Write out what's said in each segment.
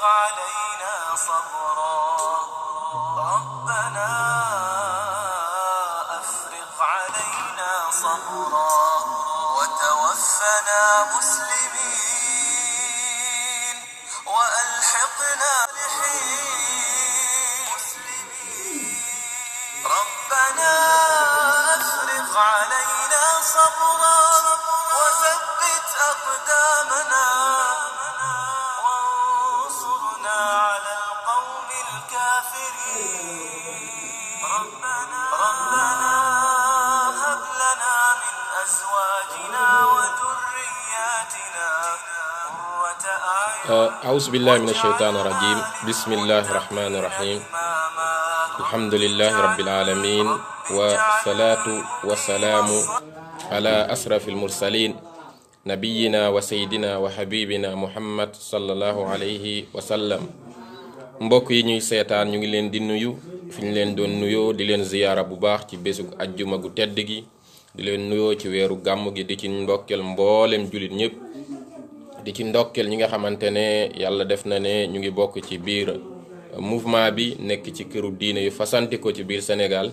علينا صبرا ربنا أفرغ علينا صبرا وتوفنا مسلمين وألحقنا مسلمين ربنا أفرغ علينا صبرا وثبت أقدامنا وانصرنا على القوم الكافرين ربنا هب لنا من أزواجنا وذرياتنا قرة أعين أعوذ بالله من الشيطان الرجيم بسم الله الرحمن الرحيم الحمد لله رب العالمين والصلاة والسلام على أشرف المرسلين نبينا وسيدنا وحبيبنا محمد صلى الله عليه وسلم mbokk yi ñuy seetaan ñu ngi leen di nuyu fi ñu leen doon nuyoo di leen ziyaara bu baax ci bésug ajjuma gu tedd gi di leen nuyoo ci weeru gàmm gi di ci ndokkel mboolem julit ñëpp di ci ndokkel ñi nga xamante ne yàlla def na ne ñu ngi bokk ci biir mouvement bi nekk ci këru diine yu fasanti ko ci biir Sénégal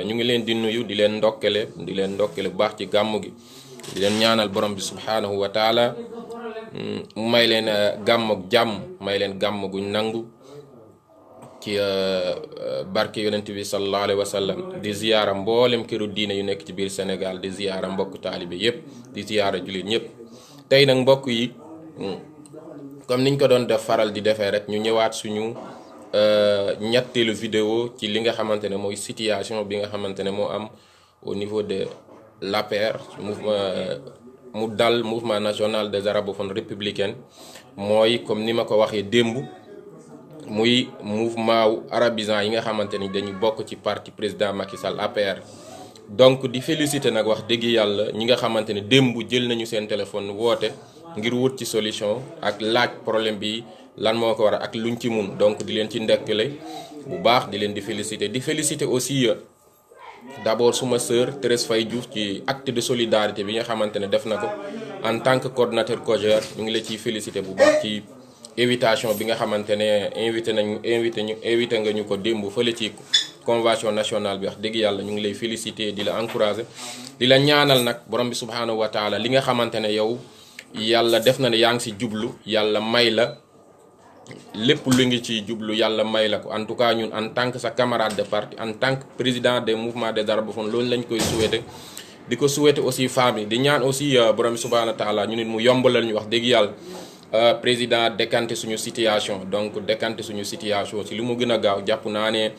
ñu ngi leen di nuyu di leen ndokkele bu baax ci gàmm gi di leen ñaanal borom bi subhanahu wa taala mu may leen gàmm ak jàmm may leen gàmm guñ nangu ci barke yonent bi sallallahu alayhi wa sallam di ziyaara mboolem këru diine yu nekk ci biir Sénégal di ziyaara mbokk taalibe yépp di ziyaara jullit ñëpp tey nag mbokk yi comme niñ ko doon def faral di defee rek ñu ñëwaat suñu ñetteelu vidéo ci li nga xamante ne mooy situation bi nga xamante ne moo am au niveau de l'APR mu dal mouvement national des arabophones républicains mooy comme ni ma ko waxee démb muy mouvement wu arabisant yi nga xamante ni dañu bokk ci parti président Macky Sall APR. donc di féliciter nag wax dëgg yàlla ñi nga xamante ne démb jël nañu seen téléphone woote ngir wut ci solution ak laaj problème bi lan moo ko war ak luñ ci mun donc di leen ci ndekkale bu baax di leen di féliciter aussi d'abord suma sœur Thérèse Faye Diouf ci acte de solidarité bi nga xamante ne def na ko en tant que coordinateur COJER ñu ngi la ciy féliciter bu baax ci invitation bi nga xamante ne invité nga ñu ko démb fële ci convention nationale bi wax dëgg yàlla ñu ngi lay féliciter di la encourager di la ñaanal nag borom bi subhanahu wa taala li nga xamante ne yow yàlla def na ne yaa ngi ci jublu yàlla may la lépp lu ngi ci jublu yàlla may la ko en tout cas ñun en tant que sa camarade de parti en tant que président des mouvements des arabophones loolu lañ koy souhaiter di ko souhaiter aussi famille di ñaan aussi borom bi subhanahu wa taala ñu nit mu yombalal ñu wax dëgg yàlla président décanté suñu situation donc décanté suñu situation ci li mu gën a gaaw jàpp naa ne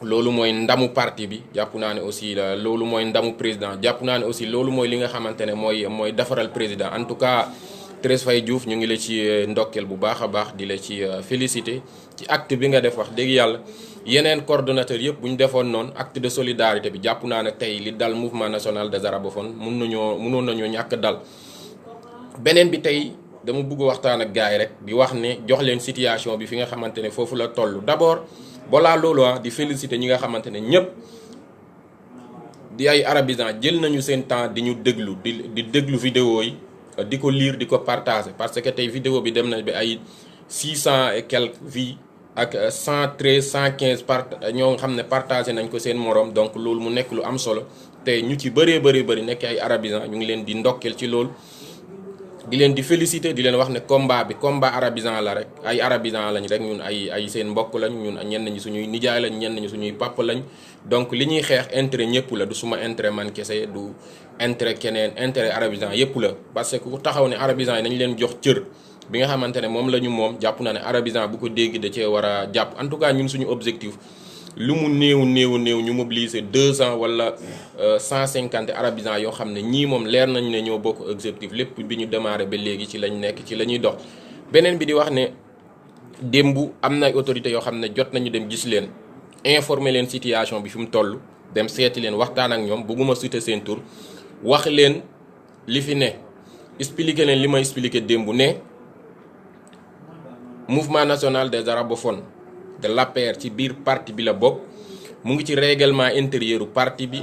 loolu mooy ndamu parti bi jàpp naa ne aussi loolu mooy ndamu président jàpp naa ne aussi loolu mooy li nga xamante ne mooy defaral président en tout cas Thérèse Faye Diouf ñu ngi la ci ndokkeel bu baax a baax di la ci féliciter ci acte bi nga def wax dëgg yàlla yeneen coordonnateur yëpp bu ñu defoon noonu acte de solidarité bi jàpp naa ne tey li dal mouvement national des arabophones mënoon nañoo ñàkk dal beneen bi tey dama bëgg waxtaan ak gars yi rek di wax ne jox leen situation bi fi nga xamante ne foofu la toll d'abord balaa loolu di féliciter ñi nga xamante ne ñëpp di ay arabisants jël nañu seen temps di ñu déglu di déglu vidéo yi di ko lire di ko partager parce que tey vidéo bi dem na bi ay 600 et quelques vues ak 113 115 ñoo xam ne partagé nañ ko seen morom donc loolu mu nekk lu am solo tey ñu ci bëree bëri nekk ay arabisants ñu ngi leen di ndokkeel ci loolu di leen di féliciter di leen wax ne combat arabisant la rek ay arabisant lañ rek ñun ay seen mbokk lañ ñun ñenn ñi suñuy nijaay lañ ñenn ñi suñuy papa lañ donc li ñuy xeex intérêt ñëpp la du suma intérêt man kese du intérêt keneen intérêt arabisant yëpp la parce que ku taxaw ne arabisant yi nañ leen jox cër bi nga xamante ne moom la ñu moom jàpp naa ne arabisant bu ko dégg da cee war a jàpp en tout cas ñun suñu objectif lu mu néew ñu mobiliser 200 wala 150 arabisants yoo xam ne ñii moom leer nañ ne ñoo bokk objectif lépp bi ñu démarré ba léegi ci lañ nekk ci la ñuy dox. beneen bi di wax ne démb am na ay autorités yoo xam ne jot nañu dem gis leen informer leen situation bi fi mu toll dem seeti leen waxtaan ak ñoom bëgguma citer seen tur wax leen li fi ne expliquer leen li ma expliquer démb ne mouvement national des arabophones de l'APR ci biir parti bi la bokk mu ngi ci règlement intérieur parti bi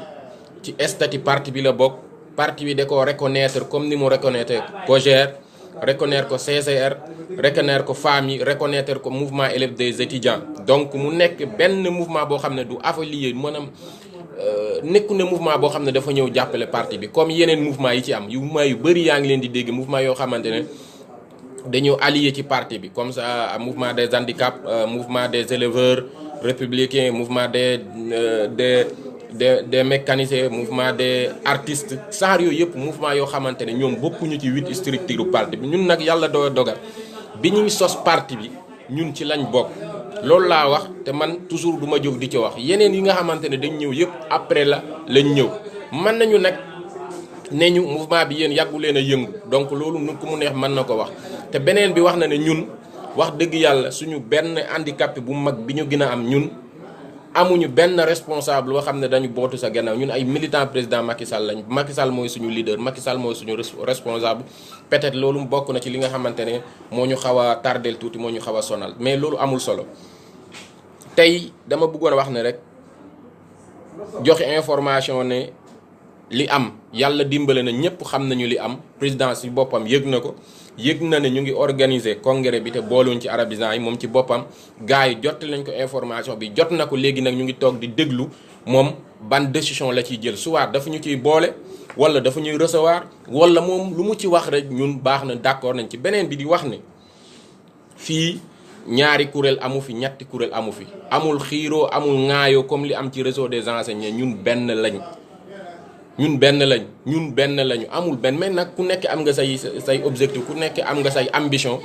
ci statut parti bi la bokk parti bi da ko reconnaître comme ni mu reconnaître COJER reconnaître ko CCR reconnaître ko femmes yi reconnaître ko mouvement élèves des étudiants donc mu nekk benn mouvement boo xam ne du affilié maanaam nekku ne mouvement boo xam ne dafa ñëw jàppale parti bi comme yeneen mouvement yi ci am mouvement yu bëri yaa ngi leen di dégg mouvement yoo xamante ne dañoo allié ci parti bi comme ça mouvement des handicaps mouvement des éleveurs républicains mouvement des mécaniciens mouvement des artistes saar yooyu yëpp mouvement yoo xamante ne ñoom bokkuñu ci 8 structure parti bi ñun nag yàlla doo dogal bi ñuy sos parti bi ñun ci lañ bokk loolu laa wax te man toujours du ma jóg di ci wax yeneen yi nga xamante ne dañ ñëw yëpp après lañ ñëw mën nañu nag ne ñu mouvement bi yéen yàggu leen a yëngu donc loolu nu ku mu neex mën na ko wax te beneen bi wax na ne ñun wax dëgg yàlla suñu benn handicapé bu mag bi ñu gën a am ñun amuñu benn responsable boo xam ne dañu bootu sa gannaaw ñun ay militant président Macky Sall lañ Macky Sall mooy suñu leader Macky Sall mooy suñu responsable peut-être loolu bokk na ci li nga xamante ne moo ñu xaw a tardel tuuti moo ñu xaw a sonal mais loolu amul solo tey dama bëggoon a wax ne rek joxe information ne li am yàlla dimbale na ñëpp xam nañu li am président si boppam yëg na ko yëg na ne ñu ngi organiser congrès bi te booluñ ci arabisants yi moom ci boppam gars yi jot lañ ko information bi jot na ko léegi nag ñu ngi toog di déglu moom ban décision la ciy jël soit dafa ñu ciy boole wala dafa ñuy recevoir wala moom lu mu ci wax rek ñun baax na d'accord nañ ci beneen bi di wax ne fii ñaari kuréel amu fi ñetti kuréel amu fi amul xiiroo amul ŋaayoo comme li am ci réseau des enseignants ñun benn lañ lañu amul benn mais nag ku nekk am nga say objectif ku nekk am nga say ambition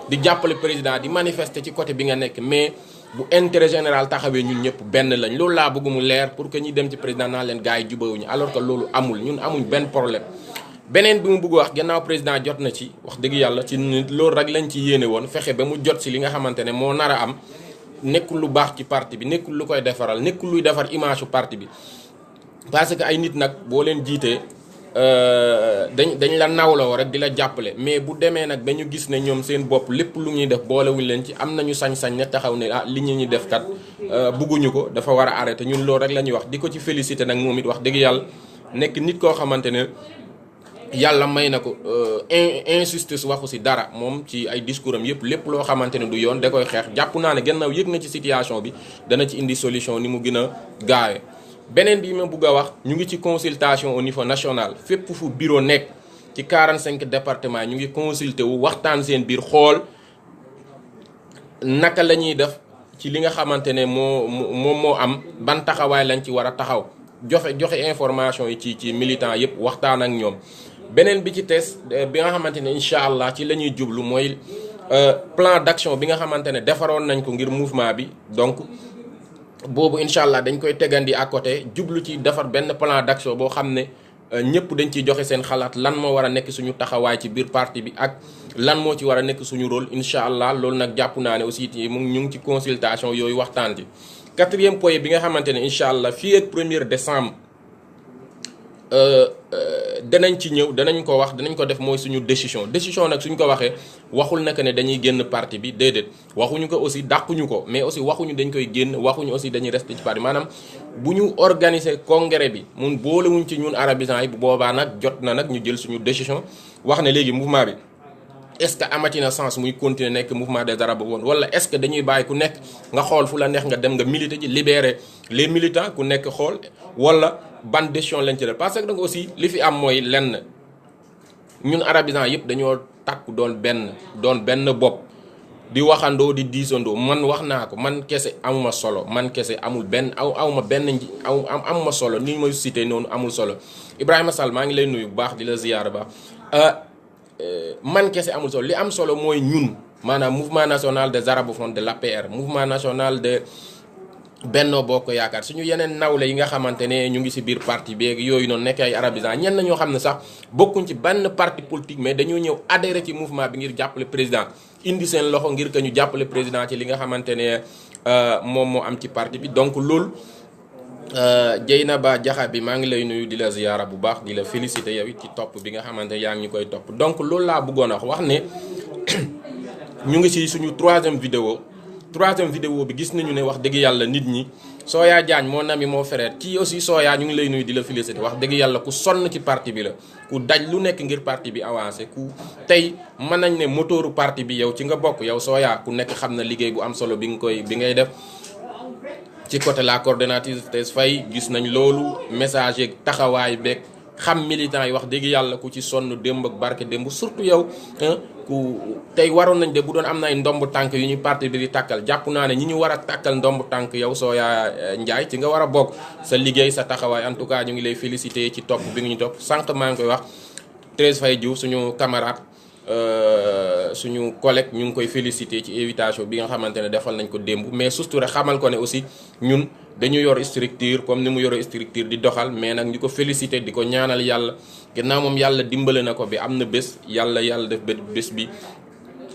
di jàppale président di manifester ci côté bi nga nekk mais bu intérêt général taxawee ñun ñëpp benn lañ loolu laa bëgg mu leer pour que ñi dem ci président naa leen gars yi jubawuñu alors que loolu amul ñun amuñ benn problème. beneen bi mu bëgg wax gannaaw président jot na ci wax dëgg yàlla ci loolu rek lañ ci yéene woon fexe ba mu jot si li nga xamante ne moo nar a am nekkul lu baax ci parti bi nekkul lu koy defaral nekkul luy defar image su parti bi. parce que ay nit nag boo leen jiitee dañ la nawloo rek di la jàppale mais bu demee nag ba ñu gis ne ñoom seen bopp lépp lu ñuy def boolewuñ leen ci am nañu sañ-sañ ne taxaw ne li ñu ñuy def kat bugguñu ko dafa war a arrêté ñun loolu rek la ñuy wax di ko ci félicité nag moom it wax dëgg yàlla nekk nit koo xamante ne yàlla may na ko injustice waxu si dara moom ci ay discours am yëpp lépp loo xamante ne du yoon da koy xeex jàpp naa ne gannaaw yëg na ci situation bi dana ci indi solution ni mu gën a gaawee. beneen bi ma bugg a wax ñu ngi ci consultation au niveau national fépp fu bureau nekk ci 45 départements ñu ngi consulté wu waxtaan seen biir xool naka la ñuy def ci li nga xamante ne moo am ban taxawaay lañ ci war a taxaw joxe information yi ci militants yëpp waxtaan ak ñoom. beneen bi ci tes bi nga xamante ne incha allah ci la ñuy jublu mooy plan d'action bi nga xamante ne defaroon nañ ko ngir mouvement bi donc. boobu incha allah dañ koy tegandi à côté jublu ci defar benn plan d'action boo xam ne ñëpp dañ ciy joxe seen xalaat lan moo war a nekk suñu taxawaay ci biir parti bi ak lan moo ci war a nekk suñu rôle incha allah loolu nag jàpp naa ne aussi ñu ngi ci consultation yooyu waxtaan ci. 4e point bi nga xamante ne incha allah fii ak 1er décembre danañ ci ñëw danañ ko wax danañ ko def mooy suñu décision nag suñ ko waxee waxul naka ne dañuy génn parti bi déedéet waxuñu ko aussi dàquñu ko mais aussi waxuñu dañ koy génn waxuñu aussi dañuy rester ci parti maanaam bu ñu organiser congrès bi mun boolewuñ ci ñun arabisants yi bu boobaa nag jot na nag ñu jël suñu décision wax ne léegi mouvement bi est-ce que amati na sens muy continuer nekk mouvement des arabophones wala est-ce que dañuy bàyyi ku nekk nga xool fu la neex nga dem nga militer ji libérer les militants ku nekk xool wala ban décision lañ ci def parce que donc aussi li fi am mooy lenn ñun arabisants yëpp dañoo takku doon benn bopp di waxandoo di diisandoo man wax naa ko man kese amuma solo man kese amul benn amuma benn amuma solo ni ma cité noonu amul solo Ibrahima Sall maa ngi lay nuyu bu baax di la ziyaar ba man kese amul solo li am solo mooy ñun maanaam mouvement national des arabophones de l'APR mouvement national de Benno Bokk Yaakaar suñu yeneen nawle yi nga xamante ne ñu ngi ci biir parti beeg yooyu noonu nekk ay arabisants ñenn ñoo xam ne sax bokkuñ ci benn parti politique mais dañoo ñëw adhéré ci mouvement bi ngir jàppale président indi seen loxo ngir que ñu jàppale président ci li nga xamante ne moom moo am ci parti bi donc loolu Dieynaba Diakha bi maa ngi lay nuyu di la ziyaara bu baax di la féliciter yow it ci topp bi nga xamante ne yaa ngi ñu koy topp donc loolu laa bëggoon a wax ne ñu ngi ci suñu troisième vidéo bi gis nañu ne wax dëgg yàlla nit ñi Soya Diagne mon ami mon frère kii aussi Soya ñu ngi lay nuyu di la féliciter wax dëgg yàlla ku sonn ci parti bi la ku daj lu nekk ngir parti bi avancé ku tey mën nañ ne moteuru parti bi yow ci nga bokk yow Soya ku nekk xam na liggéey bu am solo bi ngay def ci côté la coordonnatrice Thérèse Faye gis nañ loolu message yeeg taxawaay beeg xam militant yi wax dëgg yàlla ku ci sonn démb ak barke démb surtout yow ku tey waroon nañ de bu doon am na ay ndomb tànk yu ñu parti bi di tàkkal jàpp naa ne ñi ñu war a tàkkal ndomb tànk yow Soya Ndiaye ci nga war a bokk sa liggéey sa taxawaay en tout cas ñu ngi lay féliciter ci topp bi nga ñu topp sànq maa ngi koy wax Thérèse Faye Diouf suñu camarade suñu collègue ñu ngi koy féliciter ci invitation bi nga xamante ne defal nañ ko démb mais surtout rek xamal ko ne aussi ñun dañu yor structure comme ni mu yore structure di doxal mais nag ñu ko féliciter di ko ñaanal yàlla gannaaw moom yàlla dimbale na ko bi am na bés yàlla def bés bi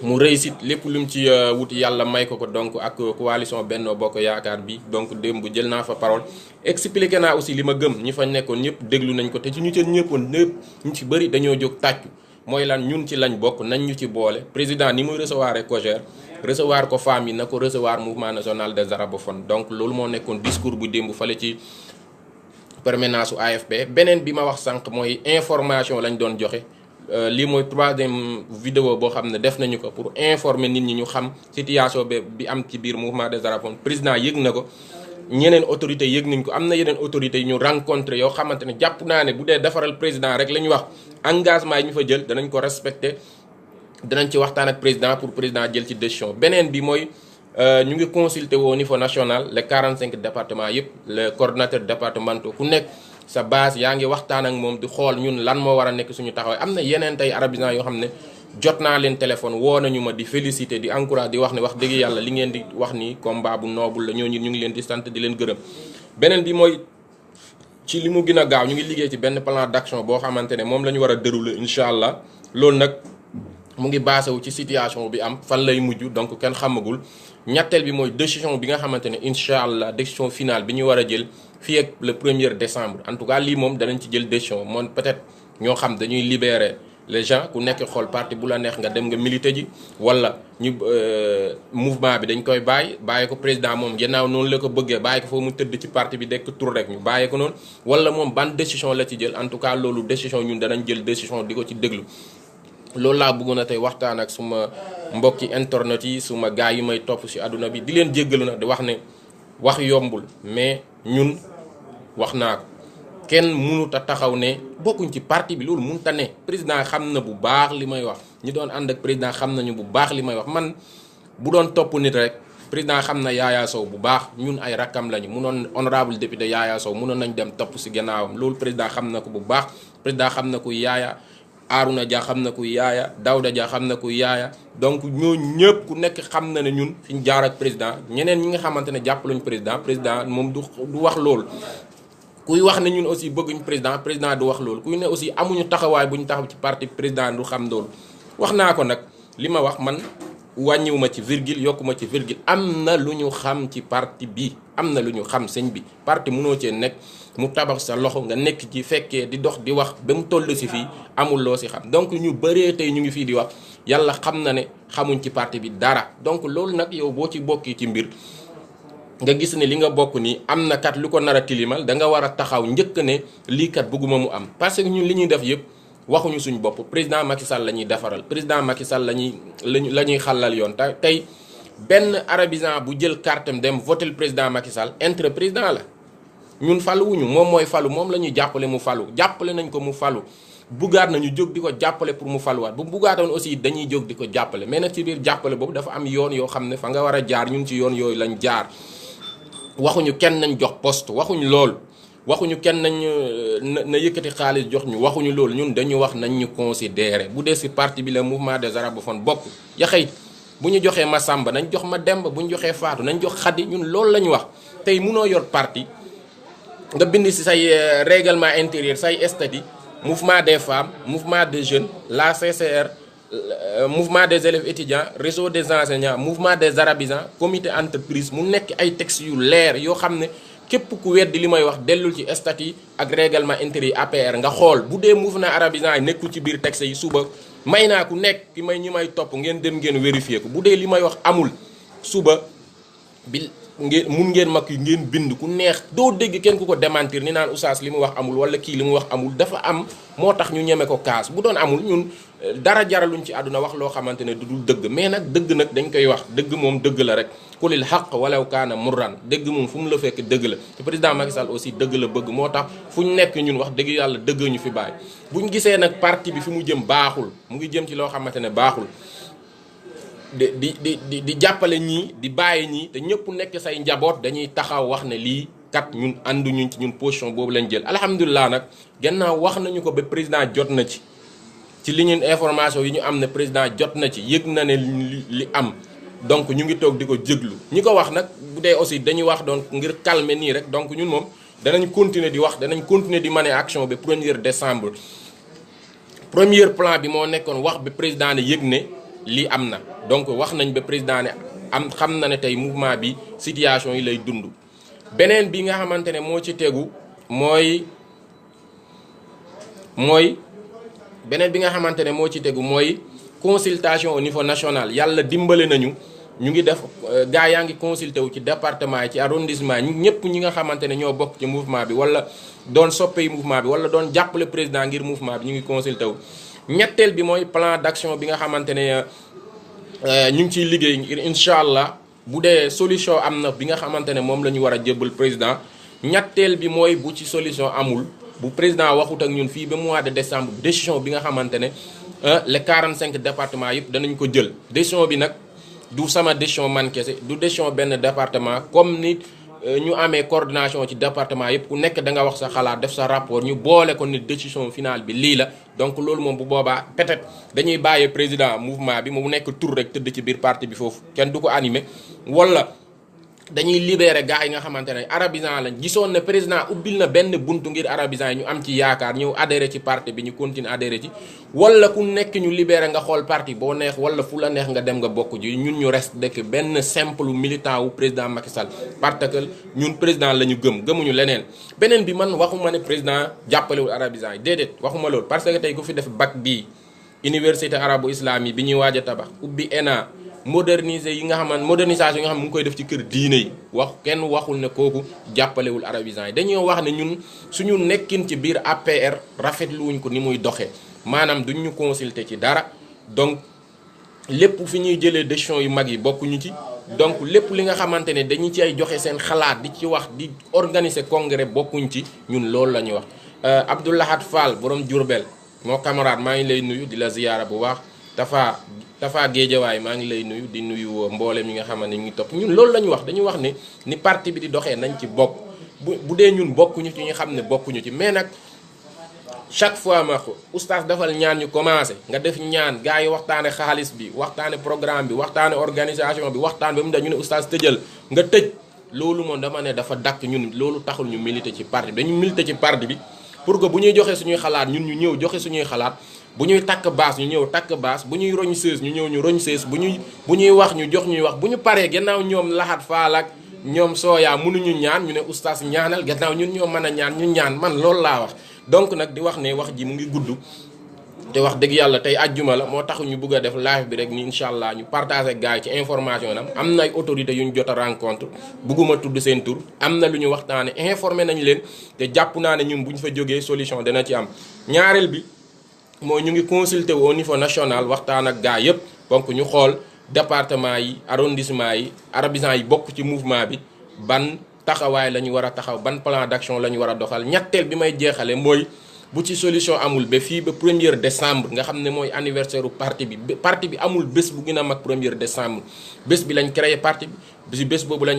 mu réussite lépp lu mu ci wuti yàlla may ko donc ak coalition Benno Bokk Yaakaar bi donc démb jël naa fa parole expliqué naa aussi li ma gëm ñi fa nekkoon ñëpp déglu nañ ko te ci ñu ca ñëppoon ñëpp ñu ci bëri dañoo jóg tàccu mooy lan ñun ci lañ bokk nañ ñu ci boole président ni muy recevoir COJER recevoir ko femmes yi na ko recevoir mouvement national des arabophones donc loolu moo nekkoon discours bu démb fale ci permanence su AFP beneen bi ma wax sànq mooy information lañ doon joxe lii mooy troisième vidéo boo xam ne def nañu ko pour informer nit ñi ñu xam situation bi am ci biir mouvement des arabophones président yëg na ko ñeneen autorités yëg nañ ko am na yeneen autorités yi ñu rencontré yoo xamante ne jàpp naa ne bu dee defaral président rek la ñu wax engagement yi ñu fa jël danañ ko respecté danañ ci waxtaan ak président pour président jël ci décision beneen bi mooy ñu ngi consulté au niveau national les 45 départements yëpp les coordonnateurs départementaux ku nekk sa base yaa ngi waxtaan ak moom di xool ñun lan moo war a nekk suñu taxawaay am na yeneen tey arabisants yoo xam ne jot naa leen téléphone woo nañu ma di féliciter di encourager di wax ne wax dëgg yàlla li ngeen di wax ni combat bu noble la ñooñu ñu ngi leen di sant di leen gërëm beneen bi mooy ci li mu gën a gaaw ñu ngi liggéey ci benn plan d'action boo xamante ne moom la ñu war a dérouler incha allah loolu nag mu ngi basé wu ci situation bi am fan lay mujj donc kenn xamagul ñetteel bi mooy décision bi nga xamante ne incha allah décision finale bi ñu war a jël fii ak le 1er décembre en tout cas lii moom danañ ci jël décision moom peut-être ñoo xam dañuy libérer les gens ku nekk xool parti bu la neex nga dem nga militer ji wala ñu mouvement bi dañ koy bàyyi ko président moom gannaaw noonu la ko bëggee bàyyi ko foofu mu tëdd ci parti bi dekk tur rek ñu bàyyi ko noonu wala moom ban décision la ci jël en tout cas loolu décision ñun danañ jël décision di ko ci déglu loolu laa bëggoon a tey waxtaan ak suma mbokki internet yi suma gars yi may topp ci àdduna bi di leen jéggalu nag di wax ne wax yombul mais ñun wax naa ko kenn mënut a taxaw ne bokkuñ ci parti bi loolu mënut a ne président xam na bu baax li may wax ñi doon ànd ak président xam nañu bu baax li may wax man bu doon topp nit rek président xam na Yaya Sow bu baax ñun ay rakkam lañu munoon honorable député Yaya Sow munoon nañ dem topp ci gannaawam loolu président xam na ko bu baax président xam na ko Yaya Arouna Dia xam na ko Yaya Daouda Dia xam na ko Yaya donc ñooñu ñëpp ku nekk xam na ne ñun fi ñu jaar ak président ñeneen ñi nga xamante ne jàppaluñ président moom du wax loolu. kuy wax ne ñun aussi bëgguñ président du wax loolu kuy ne aussi amuñu taxawaay bu ñu taxaw ci parti président du xam loolu wax naa ko nag li ma wax man wàññiwuma ci virgule yokkuma ci virgule am na lu ñu xam ci parti bi am na lu ñu xam sëñ bi parti mënoo cee nekk mu tabax sa loxo nga nekk ci fekkee di dox di wax ba mu toll si fii amul loo si xam donc ñu bëree tey ñu ngi fii di wax yàlla xam na ne xamuñ ci parti bi dara donc loolu nag yow boo ci bokkee ci mbir nga gis ne li nga bokk nii am na kat lu ko nar a tilimal da nga war a taxaw njëkk ne lii kat bëgguma mu am parce que ñun li ñuy def yëpp waxuñu suñu bopp président Macky Sall la ñuy defaral président Macky Sall la ñuy xàllal yoon tey benn arabisant bu jël cartam dem votel président Macky Sall intérêt président la ñun faluwuñu moom mooy falu moom la ñuy jàppale mu falu jàppale nañ ko mu falu buggaat nañu jóg di ko jàppale pour mu faluwaat bu buggaatoon aussi dañuy jóg di ko jàppale mais nag ci biir jàppale boobu dafa am yoon yoo xam ne fa nga war a jaar ñun ci yoon yooyu lañ jaar waxuñu kenn nañ jox poste waxuñu loolu waxuñu kenn nañ na yëkkati xaalis jox ñu waxuñu loolu ñun dañu wax nañ ñu considérer bu dee si parti bi la mouvement des arabophones bokk yaxëy bu ñu joxee ma Samba nañ jox ma Demba bu ñu joxee Faatu nañ jox Xadi ñun loolu la ñu wax tey munoo yor parti nga bind si say règlement intérieur say statut mouvement des femmes mouvement des jeunes la CCR mouvement des élèves étudiants réseau des enseignants mouvement des arabisants comité entreprise mu nekk ay textes yu leer yoo xam ne képp ku weddi li may wax dellul ci statut ak règlement intérieur APR nga xool bu dee mouvement arabisant yi nekkul ci biir texte yi suba may naa ku nekk ki may ñi may topp ngeen dem ngeen vérifier ko bu dee li may wax amul suba bi ngeen mag yi ngeen bind ku neex doo dégg kenn ku ko démentir ni naan oustaz li mu wax amul wala kii li mu wax amul dafa am moo tax ñu ñeme ko kaas bu doon amul ñun dara jaraluñ ci àdduna wax loo xamante ne du dul dëgg mais nag dëgg nag dañ koy wax dëgg moom dëgg la rek kulil xaq walaw kaana murran dëgg moom fu mu la fekk dëgg la te président Macky Sall aussi dëgg la bëgg moo tax fu ñu nekk ñun wax dëgg yàlla dëgg ñu fi bàyyi bu ñu gisee nag parti bi fi mu jëm baaxul mu ngi jëm ci loo xamante ne baaxul di jàppale ñii di bàyyi ñii te ñëpp nekk say njaboot dañuy taxaw wax ne lii kat ñun ànduñu ci ñun position boobu lañ jël alhamdulilah nag gannaaw wax nañu ko ba président jot na ci li ñun information yi ñu am ne président jot na ci yëg na ne li am donc ñu ngi toog di ko jéglu ñi ko wax nag bu dee aussi dañuy wax donc ngir calmer nii rek donc ñun moom danañ continuer di wax danañ continuer di mener action ba 1er décembre premier plan bi moo nekkoon wax ba président ne yëg ne lii am na donc wax nañ ba président ne am xam na ne tey mouvement bi situation yi lay dund beneen bi nga xamante ne moo ci tegu mooy beneen bi nga xamante ne moo ci tegu mooy consultation au niveau national yàlla dimbale nañu ñu ngi def gaa yaa ngi consulté wu ci département yi ci arrondissement yi ñëpp ñi nga xamante ne ñoo bokk ci mouvement bi wala doon soppe yi mouvement bi wala doon jàppale président ngir mouvement bi ñu ngi consulté wu. ñetteel bi mooy plan d'action bi nga xamante ne ñu ngi ciy liggéey ngir incha allah bu dee solution am na bi nga xamante ne moom la ñu war a jébbal président ñetteel bi mooy bu ci solution amul bu président waxut ak ñun fii ba mois de décembre décision bi nga xamante ne les 45 départements yëpp danañ ko jël décision bi nag du sama décision man kese du décision benn département comme ni ñu amee coordination ci département yëpp ku nekk da nga wax sa xalaat def sa rapport ñu boole ko ni décision finale bi lii la donc loolu moom bu boobaa peut-être dañuy bàyyee président mouvement bi mu nekk tur rek tëdd ci biir parti bi foofu kenn du ko animé wala dañuy libéré gars yi nga xamante ne arabisant lañ gisoon ne président ubbil na benn buntu ngir arabisant yi ñu am ci yaakaar ñëw adhéré ci parti bi ñu continuer adhéré ci wala ku nekk ñu libéré nga xool parti boo neex wala fu la neex nga dem nga bokk ji ñun ñu reste dekk benn simple militant wu président Macky Sall parce que ñun président la ñu gëmuñu leneen beneen bi man waxuma ne président jàppalewul arabisant yi déedéet waxuma loolu parce que tey ku fi def bac bii université arabo-islamique bi ñuy waaj a tabax ubbi ENA modernisation yi nga xam mu ngi koy def ci kër diine yi kenn waxul ne kooku jàppalewul arabisant yi dañoo wax ne ñun suñu nekkin ci biir APR rafetluwuñ ko ni muy doxee maanaam duñ ñu consulter ci dara donc lépp fi ñuy jëlee décision yu mag yi bokkuñu ci donc lépp li nga xamante ne dañu ci ay joxe seen xalaat di ci wax di organiser congrès bokkuñ ci ñun loolu la ñuy wax Abdou Lahad Fall borom Diourbel moo camarade maa ngi lay nuyu di la ziyaara bu baax Tafa Géejawaay maa ngi lay nuyu di nuyu mboolem ñi nga xamante ne ñu ngi topp ñun loolu la ñu wax dañu wax ne ni parti bi di doxee nañ ci bokk bu dee ñun bokkuñu ci ñu xam ne bokkuñu ci mais nag chaque fois ma ko oustaz dafal ñaan ñu commencé nga def ñaan gars yi waxtaane xaalis bi waxtaane programme bi waxtaane organisation bi waxtaan ba mu da ñu ne oustaz tëjal nga tëj loolu moom dama ne dafa dakk ñun loolu taxul ñu militer ci parti bi dañu militer ci parti bi pour que bu ñuy joxe suñuy xalaat ñun ñu ñëw joxe suñuy xalaat bu ñuy takk baas ñu ñëw takk baas bu ñuy roñ sées ñu ñëw ñu roñ sées bu ñuy wax ñu jox ñuy wax bu ñu paree gannaaw ñoom Lahat Fall ak ñoom Sooya mënuñu ñaan ñu ne oustaz ñaanal gannaaw ñun ñoo mën a ñaan ñu ñaan man loolu laa wax donc nag di wax ne wax ji mu ngi gudd te wax dëgg yàlla tey ajjuma la moo tax ñu bëgg a def live bi rek ni incha allah ñu partager gars yi ci information am na ay autorités yu ñu jot a rencontre bëgguma tudd seen tur am na lu ñu waxtaane informé nañ leen te jàpp naa ne ñun bu ñu fa jógee solution dana ci am ñaareel bi mooy ñu ngi consulter au niveau national waxtaan ak gars yëpp donc ñu xool département yi arrondissement yi arabisants yi bokk ci mouvement bi ban taxawaay la ñu war a taxaw ban plan d'action la ñu war a doxal ñetteel bi may jeexale mooy bu ci solution amul ba fii ba 1er décembre nga xam ne mooy anniversaire u parti bi amul bés bu gën a mag 1er décembre bés bi lañ créé parti bi si bés boobu la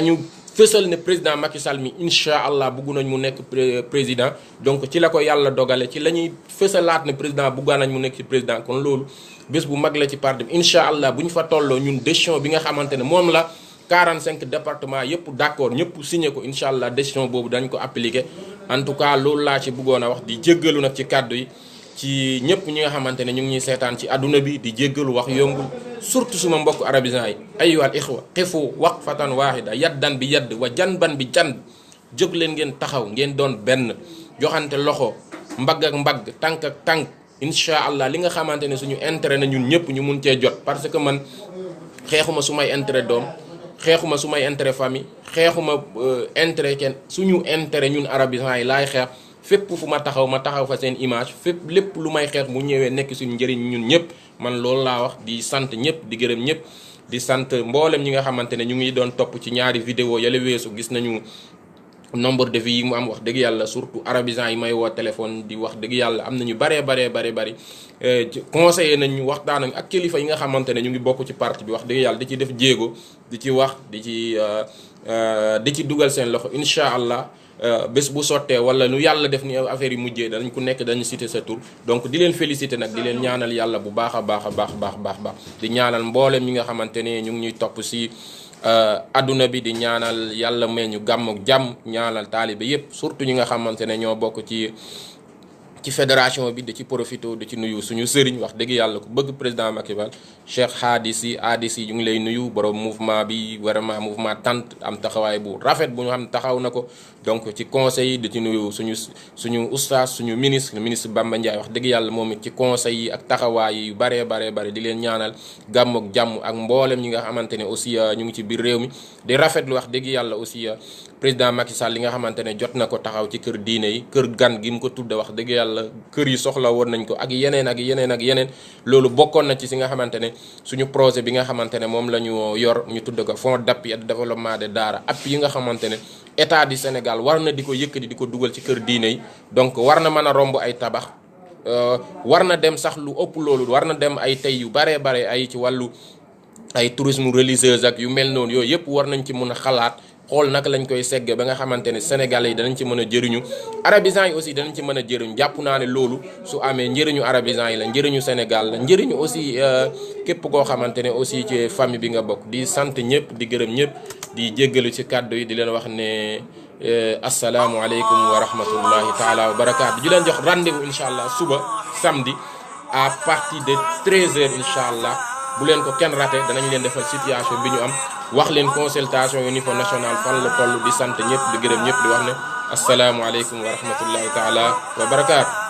ñu fësal ne président Macky Sall mi incha allah bëgg nañ mu nekk président donc ci la ko yàlla dogale ci la ñuy fësalaat ne président bëgg nañ mu nekk ci président kon loolu bés bu mag la ci parti bi incha allah bu ñu fa tolloo ñun décision bi nga xamante ne moom la 45 départements yëpp d'accord ñëpp signé ko incha allah décision boobu dañ ko appliqué en tout cas loolu laa ci bëggoon a wax di jéggalu nag ci kàddu yi ci ñëpp ñi nga xamante ne ñu ngi ñuy seetaan ci adduna bi di jéggalu wax yombul surtout suma mbokk arabisants yi ayyuhal ixwa xifu waqfatan waahida yaddan bi yadd wa janban bi jan jóg leen ngeen taxaw ngeen doon benn joxante loxo mbagg ak mbagg tànk ak tànk incha allah li nga xamante ne suñu intérêt na ñun ñëpp ñu mun cee jot parce que man xeexuma su may intérêt doom, xeexuma su may intérêt famille, xeexuma intérêt kenn, suñu intérêt ñun arabisants yi laay xeex. fépp fu ma taxaw fa seen image, fépp lépp lu may xeex bu ñëwee nekk suñu njëriñ ñun ñëpp. man loolu laa wax, di sant ñëpp, di gërëm ñëpp, di sant mboolem ñi nga xamante ne ñu ngi doon topp ci ñaari vidéo yële weesu. gis nañu nombre de vues yi mu am, wax dëgg yàlla, surtout arabisants yi may woo téléphone di wax dëgg yàlla am nañu bari conseillé nañ ñu waxtaan ak kilifa yi nga xamante ne ñu ngi bokk ci parti bi, wax dëgg yàlla di ci def jéego, di ci wax, di ci dugal seen loxo. incha allah bés bu sottee wala lu yàlla def ni affaire yi mujjee danañ ku nekk dañu citer sa tur. donc di leen féliciter nag, di leen ñaanal yàlla bu baax a baax, di ñaanal mboolem ñi nga xamante ne ñu ngi ñuy topp si adduna bi, di ñaanal yàlla may ñu gàmm ak jàmm, ñaanal taalibe yépp, surtout ñi nga xamante ne ñoo bokk ci fédération bi. di ci profité di ci nuyu suñu sëriñ, wax dëgg yàlla ku bëgg président Macky Sall, Cheikh Hadisi ñu ngi lay nuyu, borom mouvement bi, vraiment mouvement tant am taxawaay bu rafet bu ñu xam taxaw na ko. donc ci conseil yi di ci nuyu suñu oustaz, suñu ministre Bamba Ndiaye, wax dëgg yàlla moom it ci conseil yi ak taxawaay yu baree di leen ñaanal gàmm ak jàmm, ak mboolem ñi nga xamante ne aussi ñu ngi ci biir réew mi. di rafetlu wax dëgg yàlla aussi président Macky Sall li nga xamante ne jot na ko taxaw ci kër diine yi, kër gan gi mu ko tudde, wax dëgg yàlla kër yi soxla woon nañ ko, ak yeneen. loolu bokkoon na ci si nga xamante ne suñu projet bi nga xamante ne moom la ñu yor, ñu tudde ko fonds d'appui et de développement des daara, appui yi nga xamante ne état du Sénégal war na di ko yëkkati di ko dugal ci kër diine yi. donc war na mën a romb ay tabax, war na dem sax lu ëpp loolu, war na dem ay tey yu bare ay ci wàllu ay tourisme religieuse ak yu mel noonu. yooyu yëpp war nañ ci mën a xalaat, xool naka lañ koy segge ba nga xamante ne Sénégalais yi danañ ci mën a jëriñu, arabisants yi aussi danañ ci mën a jëriñu. jàpp naa ne loolu su amee njëriñu arabisants yi la, njëriñu Sénégal la, njëriñu aussi képp koo xamante ne aussi ci famille bi nga bokk. di sant ñëpp, di gërëm ñëpp, di jéggalu ci kàddu yi, di leen wax ne asalaamualeykum wa rahmatullahi taala wa barakaatu. di leen jox rendez-vous incha allah suba samedi à partir de 13h incha allah. bu leen ko kenn raté, danañ leen defal situation bi ñu am, wax leen consultation au niveau national fan la toll. di sant ñëpp, di gërëm ñëpp, di wax ne asalaamualeykum wa rahmatullahi taala wa barakaatu.